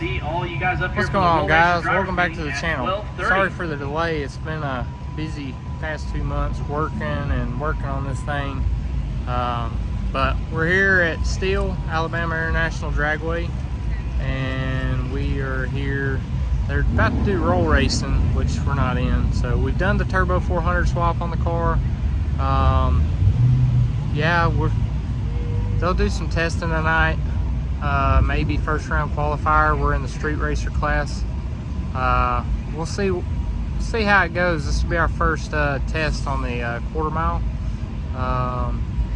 see all you guys up here. What's going on, guys? Welcome back to the channel. Sorry for the delay. It's been a busy past 2 months working on this thing. But we're here at Steele, Alabama International Dragway, and we are here. They're about to do roll racing, which we're not in. So we've done the Turbo 400 swap on the car. Yeah, they'll do some testing tonight. Maybe first round qualifier. We're in the street racer class. We'll see how it goes. This will be our first test on the quarter mile.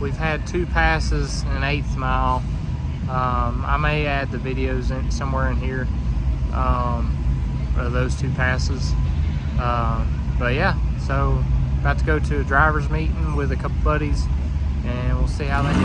We've had 2 passes in 1/8 mile. I may add the videos somewhere in here of those 2 passes. But yeah, so about to go to a driver's meeting with a couple buddies, and we'll see how they go.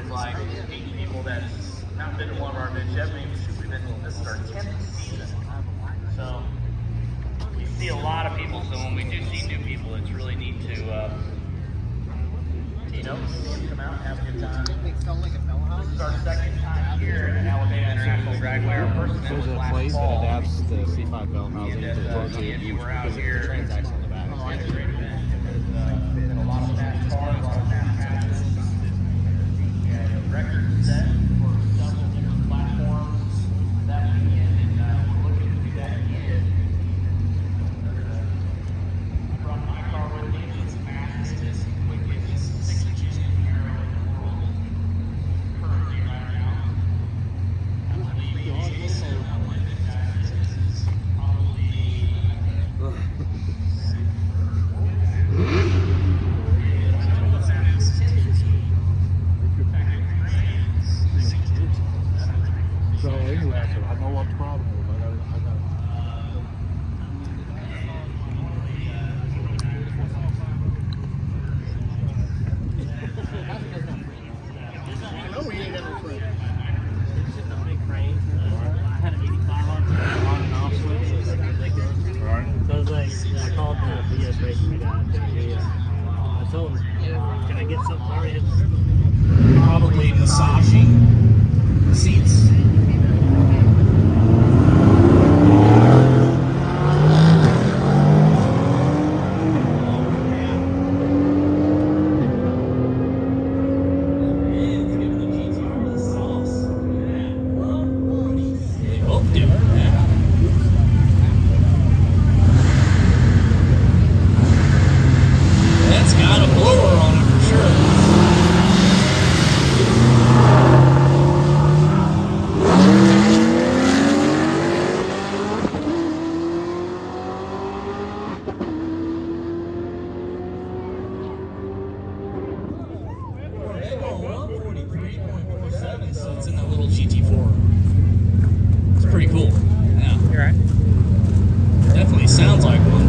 Like 8 people that's not been to one of our events yet. This is our 10th season. So we see a lot of people. So when we do see new people, it's really neat to come out and have a good time. This is our 2nd time here at Alabama International Dragway. Our first event was last place fall. that adapts the C5 bell housing to We're out here. transaction on the back. It's a great event. There's been a lot of fast cars, a lot of fast passes. Record set for several different platforms that weekend, and we're looking to do that again. I brought my car with me. It's the fastest, quickest 6-gen aero in the world currently right now. I believe Jason, this is probably So anyway, I know what the problem is. I know we ain't ever free. It's just a big crane. I had an 85 on and off switch. It was like ridiculous. Right. So I was like, I called the BS racing guy. I told him, can I get something already? probably massaging the seats. That's got a blower on it for sure. So it's in that little GT4. It's pretty cool. Yeah. You're right. Definitely sounds like one.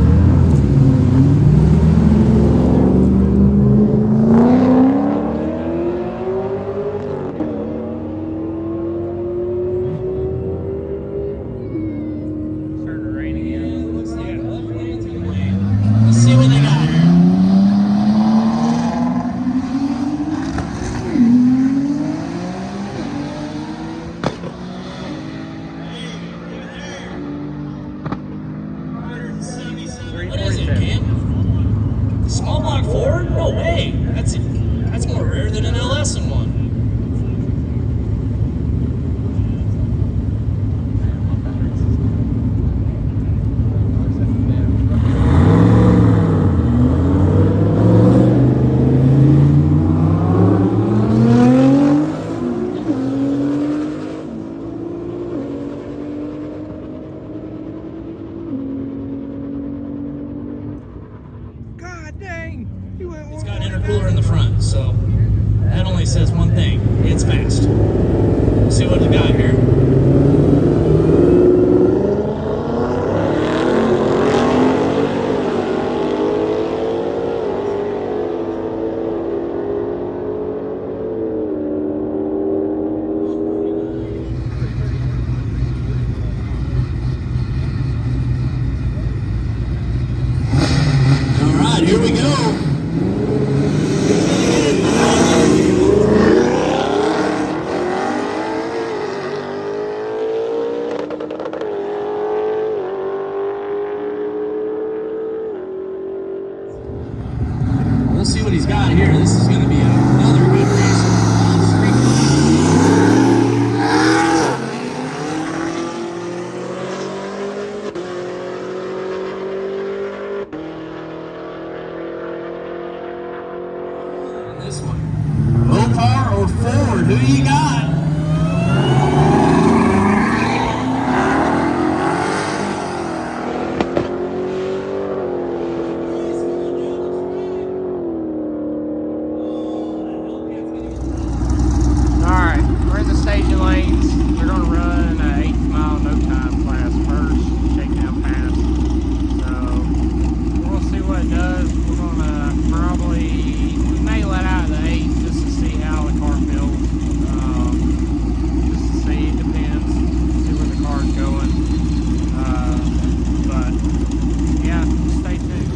Starting to rain again. Let's see what they got here. What is it, Cam? Small block Ford? No way. That's more rare than an LS in one. dang. He went It's got an intercooler in the front, so that only says one thing. It's fast. We'll see what we got here. All right, here we go. We'll see what he's got here. This is going to be another good race. On this one. Mopar or Ford? Who you got? Alright, we're in the staging lanes. We're going to run an 8-mile no-time class first, shakedown pass. So, we're going to see what it does. We're going to we may let out the 8 just to see how the car feels. Just to see, it depends. See where the car's going. But, yeah, stay tuned.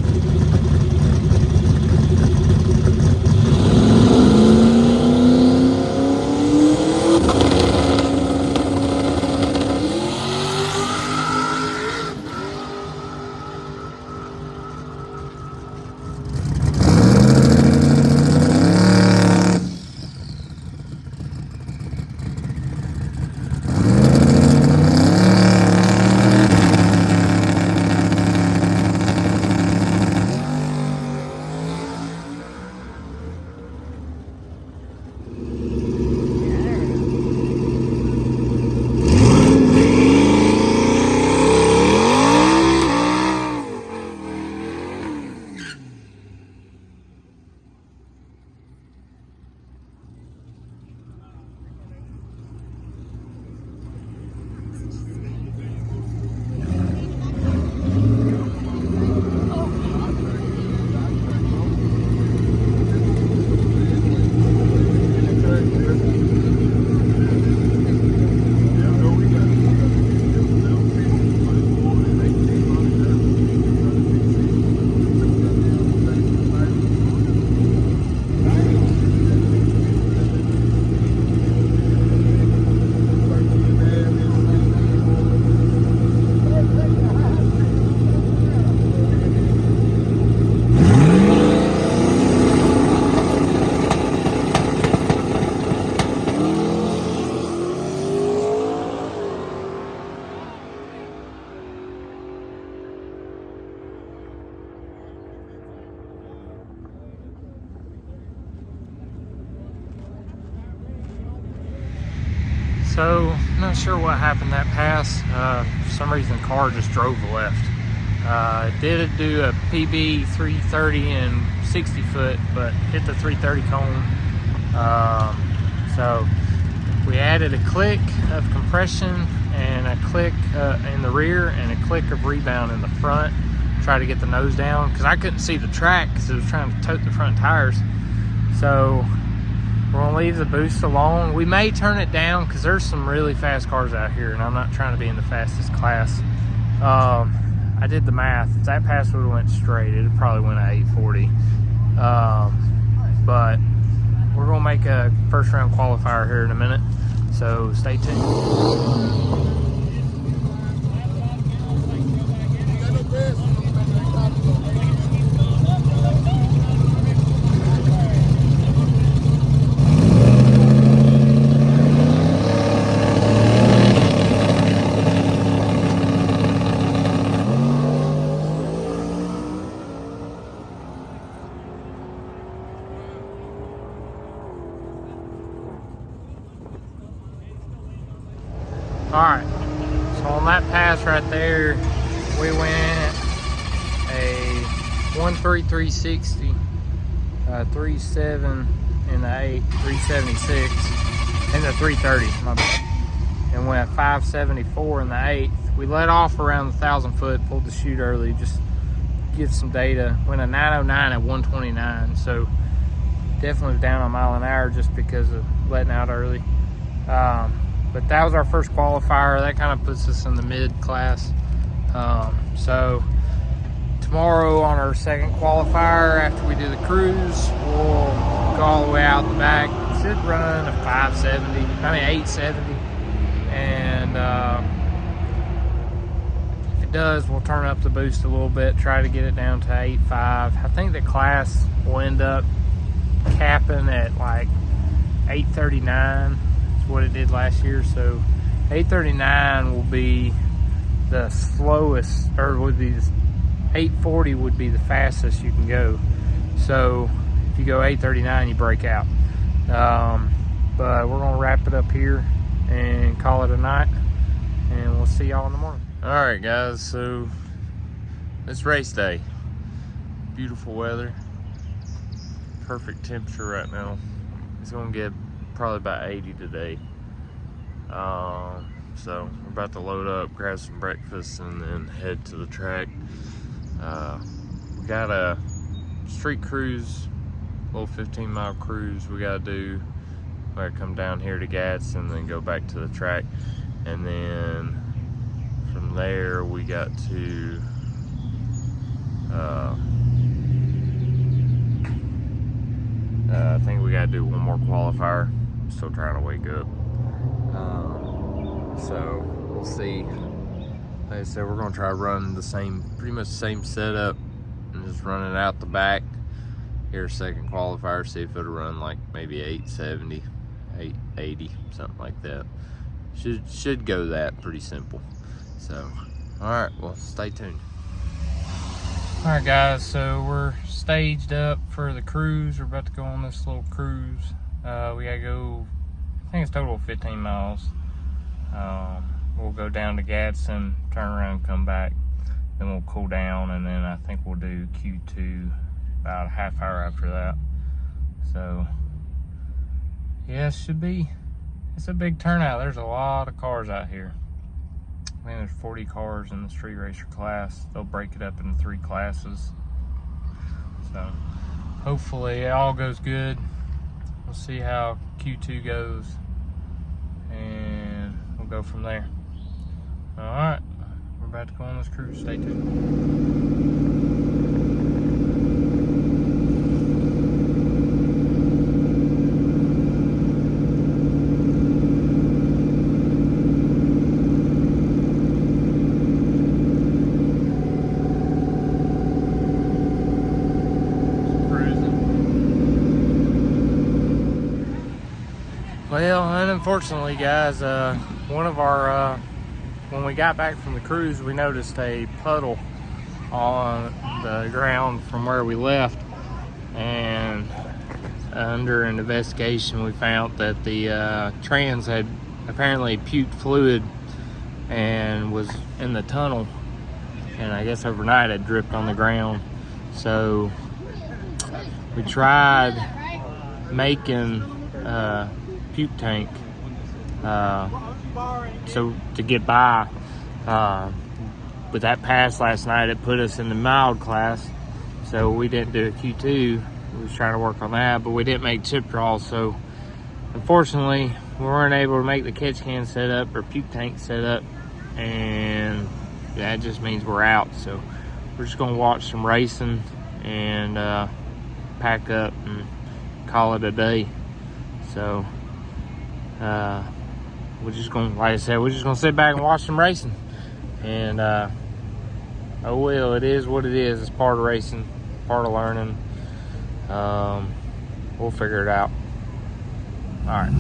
So, not sure what happened that pass. For some reason, the car just drove left. It did do a PB 330 and 60 foot, but hit the 330 cone. So, we added a click of compression and a click in the rear and a click of rebound in the front. Try to get the nose down because I couldn't see the track because it was trying to tote the front tires. So, we're gonna leave the boost alone. We may turn it down because there's some really fast cars out here and I'm not trying to be in the fastest class. I did the math. If that pass would have went straight, it probably went at 840. But we're gonna make a first round qualifier here in a minute. So stay tuned. Alright, so on that pass right there, we went a 13360, 37 in the 8, 376 in the 330, my bad. And went 574 in the 8th. We let off around the 1,000 foot, pulled the chute early, just get some data. Went a 909 at 129, so definitely was down a mile an hour just because of letting out early. But that was our first qualifier. That kind of puts us in the mid class. So tomorrow on our second qualifier, after we do the cruise, we'll go all the way out the back. Should run a 870. And if it does, we'll turn up the boost a little bit, try to get it down to 8.5. I think the class will end up capping at like 839. That's what it did last year. So 839 will be the slowest, or would be 840 would be the fastest you can go. So if you go 839, you break out. But we're gonna wrap it up here and call it a night, and we'll see y'all in the morning. All right, guys, so it's race day. Beautiful weather, perfect temperature right now. It's gonna get probably about 80 today. So we're about to load up, grab some breakfast, and then head to the track. We got a street cruise, little 15-mile cruise we gotta do. We gotta come down here to Gats and then go back to the track, and then from there we got to I think we gotta do one more qualifier. I'm still trying to wake up, so we'll see. Like I said, we're gonna try to run pretty much the same setup, and just run it out the back here, second qualifier, see if it'll run like maybe 870, 880, something like that. Should go that pretty simple. So all right, well, stay tuned. All right, guys, so we're staged up for the cruise. We're about to go on this little cruise. We gotta go, I think it's total of 15 miles. We'll go down to Gadsden, turn around and come back. Then we'll cool down, and then I think we'll do Q2 about a half hour after that. So yeah, it's a big turnout. There's a lot of cars out here. I think there's 40 cars in the street racer class. They'll break it up into 3 classes. So hopefully it all goes good. We'll see how Q2 goes, and we'll go from there. All right, we're about to go on this cruise. Stay tuned. Well, and unfortunately, guys, one of our, when we got back from the cruise, we noticed a puddle on the ground from where we left, and under an investigation, we found that the trans had apparently puked fluid and was in the tunnel, and I guess overnight it dripped on the ground. So we tried making puke tank so to get by, but that passed last night. It put us in the mild class, so we didn't do a Q2. We was trying to work on that, but we didn't make chip draws, so unfortunately we weren't able to make the catch can setup or puke tank setup, and that just means we're out. So we're just gonna watch some racing and pack up and call it a day. So we're just gonna, like I said, we're just gonna sit back and watch some racing, and oh well, it is what it is. It's part of racing, part of learning. We'll figure it out. All right.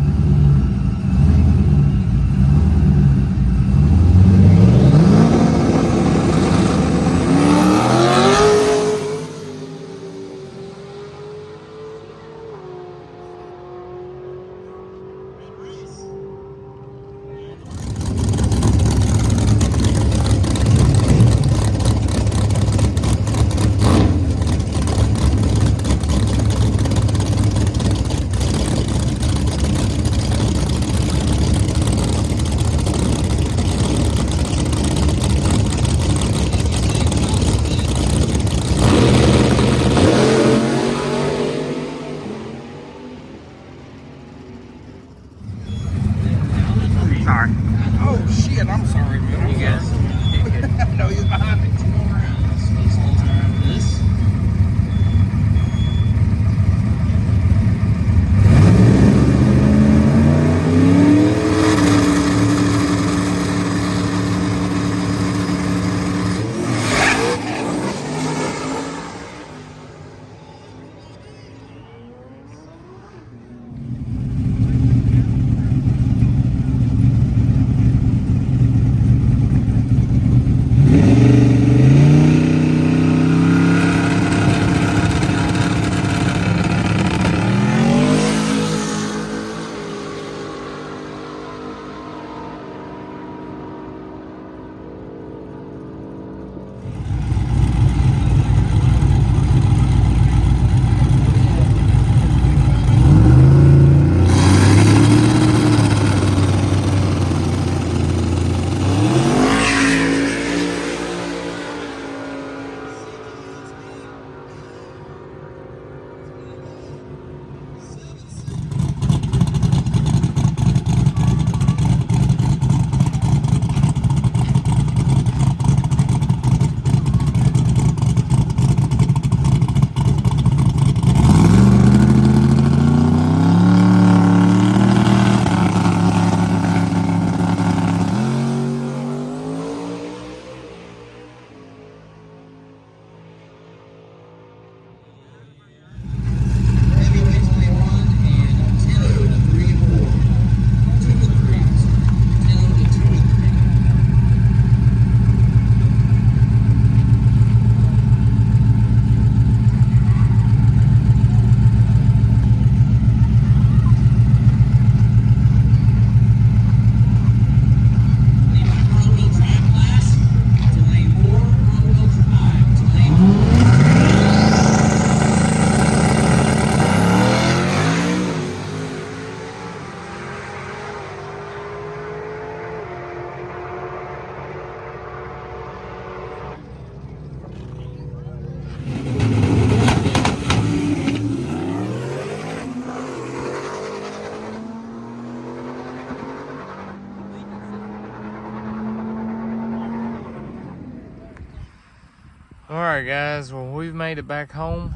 Alright guys, well we've made it back home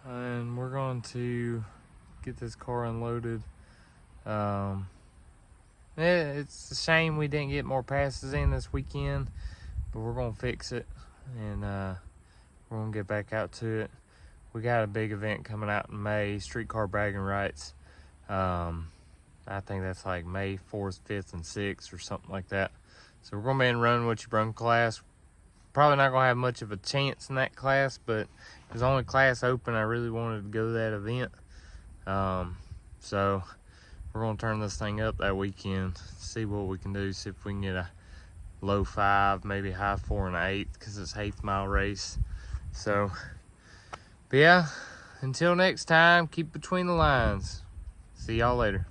and we're going to get this car unloaded. It's a shame we didn't get more passes in this weekend, but we're gonna fix it and we're gonna get back out to it. We got a big event coming out in May, streetcar bragging rights. I think that's like May 4th, 5th, and 6th or something like that. So we're gonna be in Run What You Brung class. Probably not gonna have much of a chance in that class, but it was the only class open. I really wanted to go to that event. So we're gonna turn this thing up that weekend, see what we can do, see if we can get a low 5, maybe high 4 and 8, because it's 8th mile race. So, but yeah, until next time, keep between the lines. See y'all later.